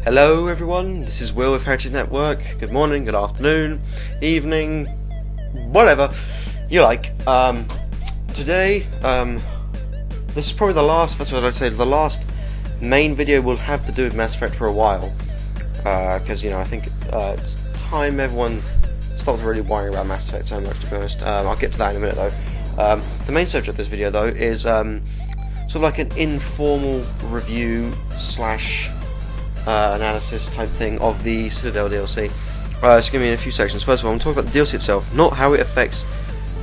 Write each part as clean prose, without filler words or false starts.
Hello everyone, this is Will with HereticNetwork. Good morning, good afternoon, evening, whatever you like. Today, this is probably the last, that's what I'd say, the last main video we'll have to do with Mass Effect for a while. Because, I think it's time everyone stopped really worrying about Mass Effect so much, to be honest. I'll get to that in a minute though. The main subject of this video though is sort of like an informal review slash analysis type thing of the Citadel DLC. It's going to be in a few sections. First of all, I'm talking about the DLC itself, not how it affects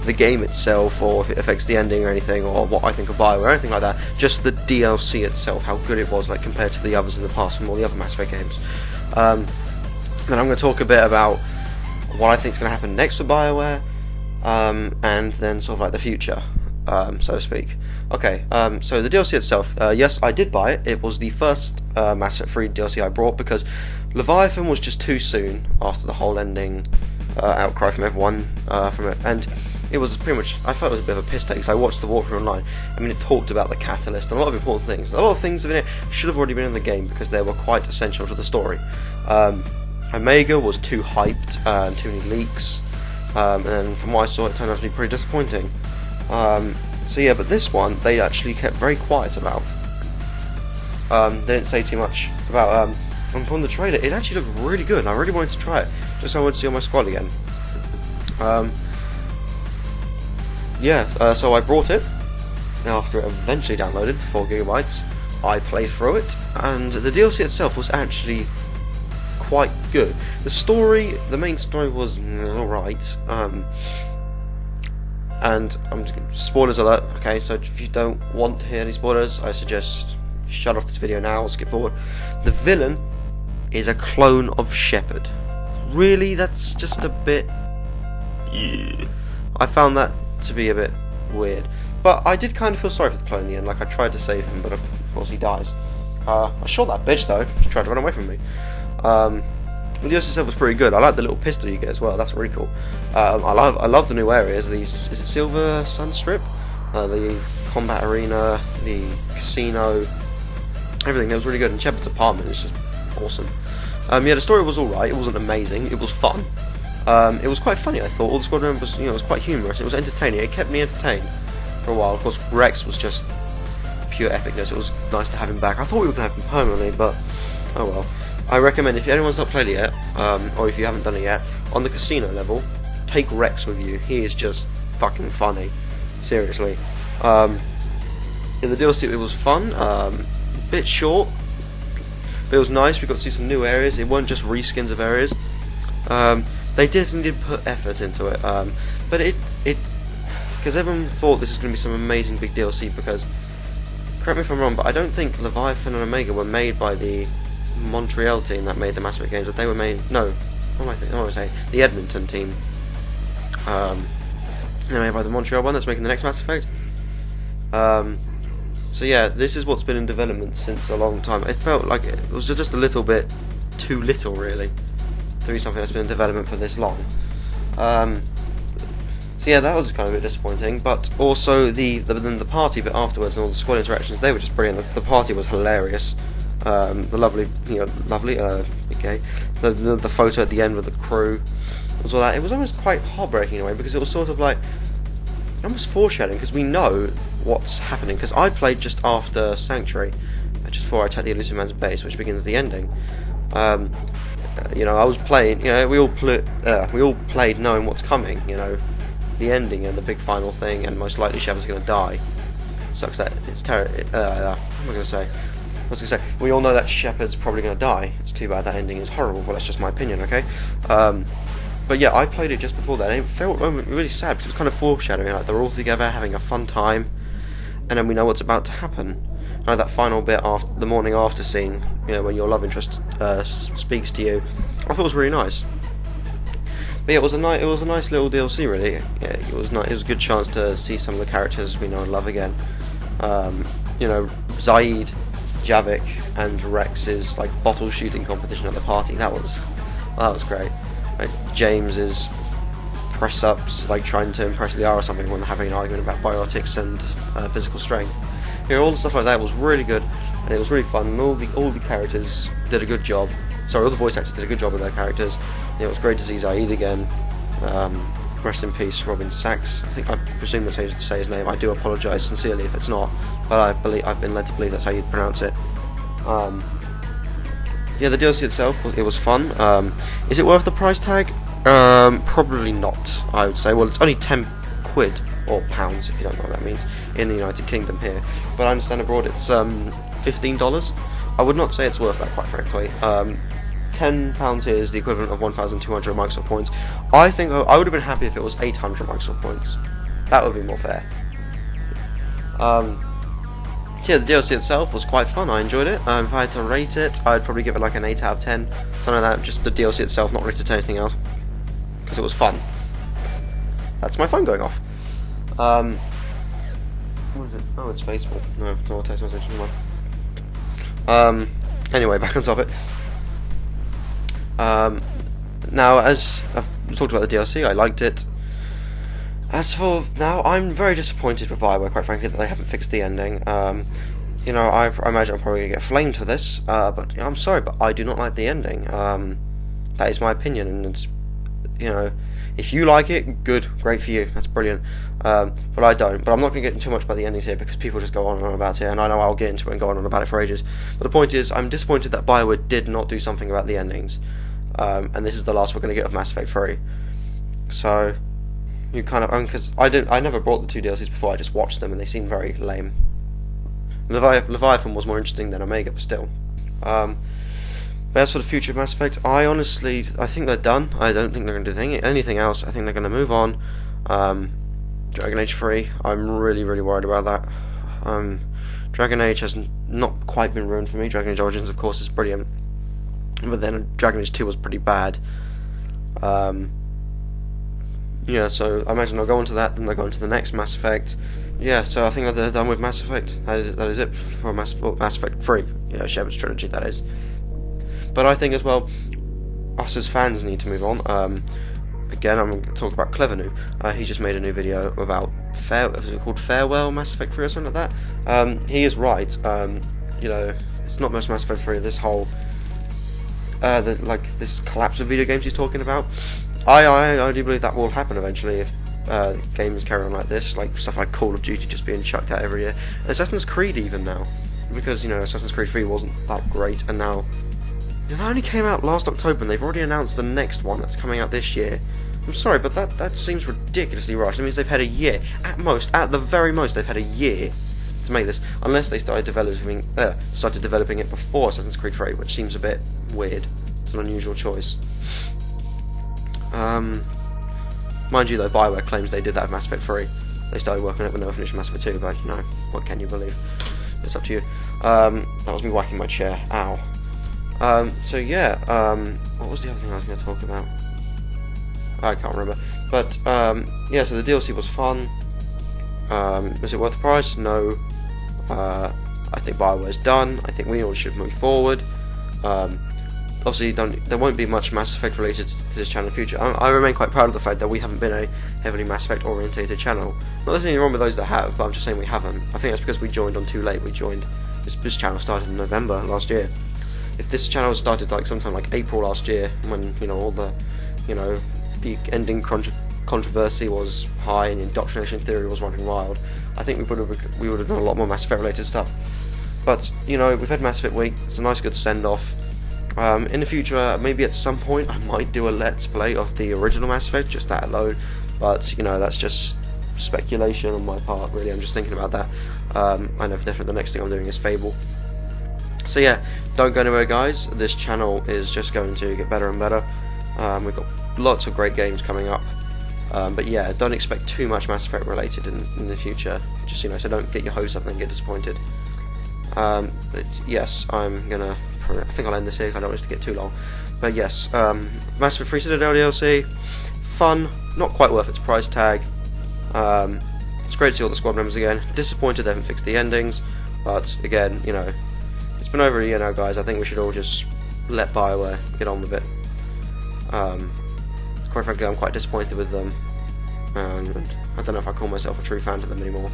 the game itself, or if it affects the ending or anything, or what I think of BioWare or anything like that. Just the DLC itself, how good it was, like compared to the others in the past from all the other Mass Effect games. Then I'm going to talk a bit about what I think is going to happen next for BioWare, and then sort of like the future, so to speak. Okay, so the DLC itself, yes, I did buy it. It was the first Mass Effect 3 DLC I brought because Leviathan was just too soon after the whole ending outcry from everyone from it, and it was pretty much, I felt it was a bit of a piss take because I watched the walkthrough online. I mean, it talked about the catalyst and a lot of important things. A lot of things in it should have already been in the game because they were quite essential to the story. Omega was too hyped and too many leaks, and then from what I saw it turned out to be pretty disappointing. So yeah, but this one they actually kept very quiet about. They didn't say too much about. And from the trailer, it actually looked really good, and I really wanted to try it, just so I wanted to see on my squad again. So I brought it after it eventually downloaded 4 gigabytes. I played through it, and the DLC itself was actually quite good. The story, the main story, was alright. And I'm just gonna, spoilers alert. Okay, so if you don't want to hear any spoilers, I suggest shut off this video now or skip forward. The villain is a clone of Shepard. Really, that's just a bit. I found that to be a bit weird, but I did kind of feel sorry for the clone in the end. Like, I tried to save him, but of course he dies. I shot that bitch though. She tried to run away from me. The DLC itself was pretty good. I like the little pistol you get as well. That's really cool. I love the new areas. Is it Silver Sunstrip? The combat arena, the casino, everything. That was really good. And Shepard's apartment is just awesome. Yeah, the story was alright. It wasn't amazing. It was fun. It was quite funny. I thought all the squad members, it was quite humorous. It was entertaining. It kept me entertained for a while. Of course, Rex was just pure epicness. It was nice to have him back. I thought we were going to have him permanently, but oh well. I recommend, if anyone's not played it yet, or if you haven't done it yet, on the casino level, take Rex with you. He is just fucking funny. Seriously. In the DLC, it was fun. A bit short, but it was nice. We got to see some new areas. It weren't just reskins of areas. They definitely did put effort into it. But it because everyone thought this is going to be some amazing big DLC. Because, correct me if I'm wrong, but I don't think Leviathan and Omega were made by the Montreal team that made the Mass Effect games, but they were made. No, what am I saying? The Edmonton team. They're made by the Montreal one that's making the next Mass Effect. So yeah, this is what's been in development since a long time. It felt like it was just a little bit too little, really, to be something that's been in development for this long. So yeah, that was kind of a bit disappointing. But also the party bit afterwards and all the squad interactions, they were just brilliant. The party was hilarious. The lovely, okay. The photo at the end with the crew was all that. It was almost quite heartbreaking in a way, because it was sort of like almost foreshadowing, because we know what's happening. Because I played just after Sanctuary, just before I attacked the Elusive Man's base, which begins the ending. I was playing. We all played knowing what's coming. The ending and the big final thing, and most likely Shepard's going to die. It sucks that it's terrible. What am I going to say? We all know that Shepard's probably going to die. It's too bad that ending is horrible, but that's just my opinion, okay? But yeah, I played it just before that, and it felt really sad, because it was kind of foreshadowing, like they're all together having a fun time, and then we know what's about to happen. That final bit after the morning after scene, when your love interest speaks to you, I thought it was really nice. But yeah, it was a nice little DLC, really. Yeah, it was nice. It was a good chance to see some of the characters we know and love again. Zaid, Javik and Rex's bottle shooting competition at the party. That was great. James's press ups, trying to impress Liara or something when they're having an argument about biotics and physical strength. All the stuff like that was really good. and it was really fun. And all the characters did a good job. Sorry, all the voice actors did a good job with their characters. It was great to see Zaid again. Rest in peace, Robin Sachs. I presume that's how you say his name. I do apologise sincerely if it's not, but I've been led to believe that's how you pronounce it. Yeah, the DLC itself, it was fun. Is it worth the price tag? Probably not, I would say. Well, it's only £10 or pounds, if you don't know what that means, in the United Kingdom here. But I understand abroad it's $15. I would not say it's worth that, quite frankly. £10 here is the equivalent of 1,200 Microsoft points. I think I would have been happy if it was 800 Microsoft points. That would be more fair. Yeah, the DLC itself was quite fun. I enjoyed it. If I had to rate it, I'd probably give it like an 8 out of 10, something like that. Just the DLC itself, not related to anything else, because it was fun. That's my phone going off. What is it? Oh, it's Facebook. No, it's not a text message. Anyway, back on topic. Now, as I've talked about the DLC, I liked it. As for now, I'm very disappointed with BioWare, quite frankly, that they haven't fixed the ending. You know, I imagine I'm probably going to get flamed for this, but I'm sorry, but I do not like the ending. That is my opinion, and it's, you know, if you like it, good, great for you, that's brilliant. But I don't. But I'm not going to get into too much about the endings here, because people just go on and on about it, and I know I'll get into it and go on and on about it for ages. But the point is, I'm disappointed that BioWare did not do something about the endings. And this is the last we're going to get of Mass Effect 3. So you kind of, because I never bought the 2 DLCs before. I just watched them and they seemed very lame. Leviathan was more interesting than Omega, but still. But as for the future of Mass Effect, I think they're done. I don't think they're going to do anything else. I think they're going to move on. Dragon Age 3, I'm really worried about that. Dragon Age has not quite been ruined for me. Dragon Age Origins, of course, is brilliant, but then Dragon Age 2 was pretty bad. Yeah, so I imagine they'll go on to that, then they'll go on to the next Mass Effect. Yeah, so I think that they're done with Mass Effect. That is it for Mass Effect 3. Yeah, Shepard's trilogy, that is. But I think as well, us as fans need to move on. Again, I'm going to talk about Clevernoo. He just made a new video about Farewell Mass Effect 3 or something like that. He is right. You know, it's not Mass Effect 3. This whole this collapse of video games he's talking about. I do believe that will happen eventually if games carry on like this, like stuff like Call of Duty just being chucked out every year. And Assassin's Creed even now, because, you know, Assassin's Creed 3 wasn't that great, and now, you know, that only came out last October, and they've already announced the next one that's coming out this year. I'm sorry, but that seems ridiculously rushed. It means they've had a year, at the very most, they've had a year to make this, unless they started developing it before Assassin's Creed 3, which seems a bit weird. It's an unusual choice. Mind you though, BioWare claims they did that with Mass Effect 3. They started working on it when they were finished Mass Effect 2, but, you know, what can you believe? It's up to you. That was me whacking my chair. Ow. So yeah, what was the other thing I was going to talk about? I can't remember. But, yeah, so the DLC was fun. Was it worth the price? No. I think BioWare's done. I think we all should move forward. Obviously, there won't be much Mass Effect related to this channel in the future. I remain quite proud of the fact that we haven't been a heavily Mass Effect orientated channel. Not there's anything wrong with those that have, but I'm just saying we haven't. I think that's because we joined on too late. This channel started in November last year. If this channel started like sometime like April last year, when, you know, all the, you know, the ending controversy was high and the indoctrination theory was running wild, I think we would have done a lot more Mass Effect related stuff. But, you know, we've had Mass Effect week. It's a nice good send off. In the future, maybe at some point I might do a let's play of the original Mass Effect, just that alone, but, you know, that's just speculation on my part, really. I'm just thinking about that. I know for definite the next thing I'm doing is Fable. So yeah, don't go anywhere, guys. This channel is just going to get better and better. We've got lots of great games coming up, but yeah, don't expect too much Mass Effect related in the future, just, you know, so don't get your hopes up and get disappointed. But yes, I think I'll end this here because I don't want it to get too long. But yes, Mass Effect 3 Citadel DLC, fun, not quite worth its price tag. It's great to see all the squad members again. Disappointed they haven't fixed the endings, but again, you know, it's been over a year now, guys. I think we should all just let BioWare get on with it. Quite frankly, I'm quite disappointed with them, and I don't know if I call myself a true fan to them anymore.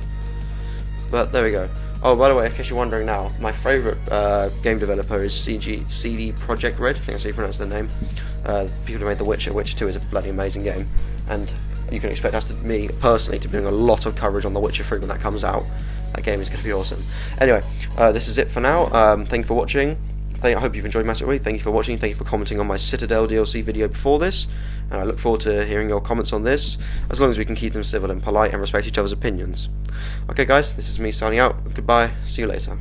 But there we go. Oh, by the way, in case you're wondering now, my favourite game developer is CD Projekt Red. I think that's how you pronounce their name. People who made The Witcher. Witcher 2 is a bloody amazing game, and you can expect me personally to be doing a lot of coverage on The Witcher 3 when that comes out. That game is going to be awesome. Anyway, this is it for now. Thank you for watching. I hope you've enjoyed massively. Thank you for watching. Thank you for commenting on my Citadel DLC video before this, and I look forward to hearing your comments on this, as long as we can keep them civil and polite and respect each other's opinions. Okay guys, this is me signing out. Goodbye, see you later.